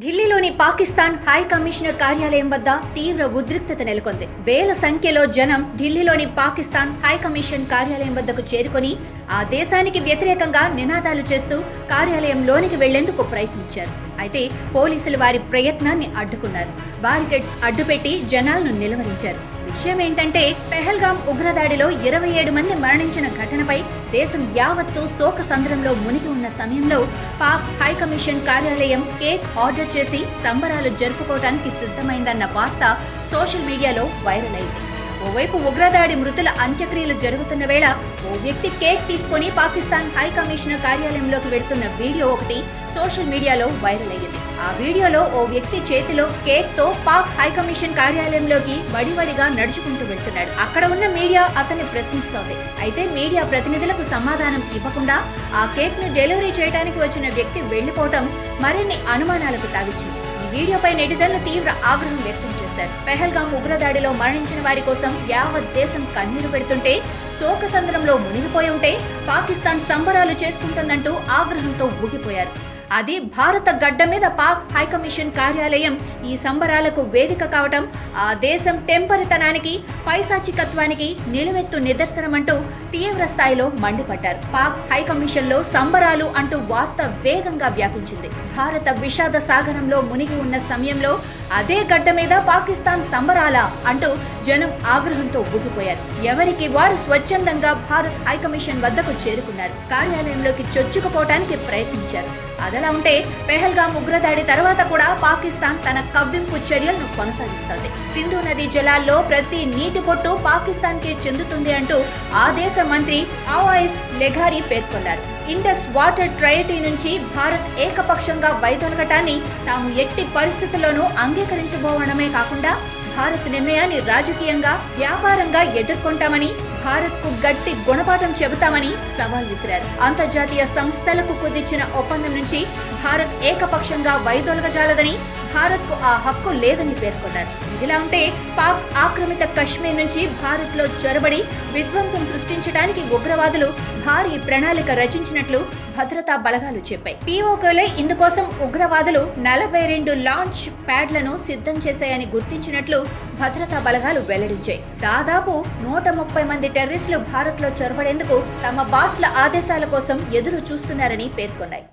ఢిల్లీలోని Pakistan high commissioner కార్యాలయం వద్ద తీవ్ర ఉద్రిక్తత నెలకొంది. వేల సంఖ్యలో జనం ఢిల్లీలోని పాకిస్తాన్ హై కమిషన్ కార్యాలయం వద్దకు చేరుకొని ఆ దేశానికి వ్యతిరేకంగా నినాదాలు చేస్తూ కార్యాలయంలోనికి వెళ్లేందుకు ప్రయత్నించారు. అయితే పోలీసులు వారి ప్రయత్నాన్ని అడ్డుకున్నారు. బారికేడ్స్ అడ్డుపెట్టి జనాలను నిలువరించారు. విషయం ఏంటంటే, పెహల్గాం ఉగ్రదాడిలో 27 మంది మరణించిన ఘటనపై దేశం యావత్తు శోక సంద్రంలో మునిగి ఉన్న సమయంలో పాక్ హైకమిషన్ కార్యాలయం కేక్ ఆర్డర్ చేసి సంబరాలు జరుపుకోవడానికి సిద్ధమైందన్న వార్త సోషల్ మీడియాలో వైరల్ అయింది. ఓవైపు ఉగ్రదాడి మృతుల అంత్యక్రియలు జరుగుతున్న వేళ ఓ వ్యక్తి కేక్ తీసుకుని పాకిస్తాన్ హై కమిషనర్ కార్యాలయంలోకి వెళ్తున్న వీడియో ఒకటి సోషల్ మీడియాలో వైరల్ అయ్యింది. ఆ వీడియోలో ఓ వ్యక్తి చేతిలో కేక్ తో పాక్ హై కమిషన్ కార్యాలయంలోకి వడివడిగా నడుచుకుంటూ వెళ్తున్నాడు. అక్కడ ఉన్న మీడియా అతన్ని ప్రశ్నిస్తోంది. అయితే మీడియా ప్రతినిధులకు సమాధానం ఇవ్వకుండా ఆ కేక్ ను డెలివరీ చేయడానికి వచ్చిన వ్యక్తి వెళ్లిపోవటం మరిన్ని అనుమానాలకు తావిచ్చింది. ఈ వీడియోపై నెటిజన్లు తీవ్ర ఆగ్రహం వ్యక్తం చేశారు. పెహల్గాం ఉగ్రదాడిలో మరణించిన వారి కోసం యావత్ దేశం కన్నీరు పెడుతుంటే, శోకసంద్రంలో మునిగిపోయి ఉంటే పాకిస్తాన్ సంబరాలు చేసుకుంటుందంటూ ఆగ్రహంతో ఊగిపోయారు. అది భారత గడ్డ మీద పాక్ హైకమిషన్ కార్యాలయం ఈ సంబరాలకు వేదిక కావటం ఆ దేశం టెంపరితనానికి, పైశాచికత్వానికి నిలువెత్తు నిదర్శనమంటూ తీవ్ర స్థాయిలో మండిపడ్డారు. పాక్ హైకమిషన్ లో సంబరాలు అంటూ వార్త వేగంగా వ్యాపించింది. భారత విషాద సాగరంలో మునిగి ఉన్న సమయంలో అదే గడ్డ మీద పాకిస్తాన్ సంబరాలా అంటూ జనం ఆగ్రహంతో ఊగిపోయారు. ఎవరికి వారు స్వచ్ఛందంగా భారత్ హైకమిషన్ వద్దకు చేరుకున్నారు. కార్యాలయంలోకి చొచ్చుకుపోవటానికి ప్రయత్నించారు. అదలా ఉంటే, పెహల్గాం ఉగ్రదాడి తర్వాత కూడా పాకిస్తాన్ తన కవ్వింపు చర్యలను కొనసాగిస్తోంది. సింధు నదీ జలాల్లో ప్రతి నీటి పొట్టు పాకిస్తాన్ కే చెందుతుంది అంటూ ఆ దేశ మంత్రి ఆవాయిస్ లెఘారీ పేర్కొన్నారు. ఇండస్ వాటర్ ట్రయటీ నుంచి భారత్ ఏకపక్షంగా వైదొలగటాన్ని తాము ఎట్టి పరిస్థితుల్లోనూ అంగీకరించబోవడమే కాకుండా భారత్ నిర్ణయాన్ని రాజకీయంగా, వ్యాపారంగా ఎదుర్కొంటామని, భారత్ కు గట్టి గుణపాఠం చెబుతామని సవాల్ విసిరారు. అంతర్జాతీయ సంస్థలకు కుదిర్చిన ఒప్పందం నుంచి భారత్ ఏకపక్షంగా వైదొలగజాలదని, భారత్ కు ఆ హక్కు లేదని పేర్కొన్నారు. ఇదిలా ఉంటే, పాక్ ఆక్రమిత కశ్మీర్ నుంచి భారత్ లో చొరబడి విధ్వంసం సృష్టించడానికి ఉగ్రవాదులు భారీ ప్రణాళిక రచించినట్లు భద్రతా బలగాలు చెప్పాయి. పీఓకేలే ఇందుకోసం ఉగ్రవాదులు 42 లాంచ్ ప్యాడ్లను సిద్ధం చేశాయని గుర్తించినట్లు భద్రతా బలగాలు వెల్లడించాయి. దాదాపు 130 మంది టెర్రరిస్టులు భారత్ లో చొరబడేందుకు తమ బాస్ల ఆదేశాల కోసం ఎదురు చూస్తున్నారని పేర్కొన్నాయి.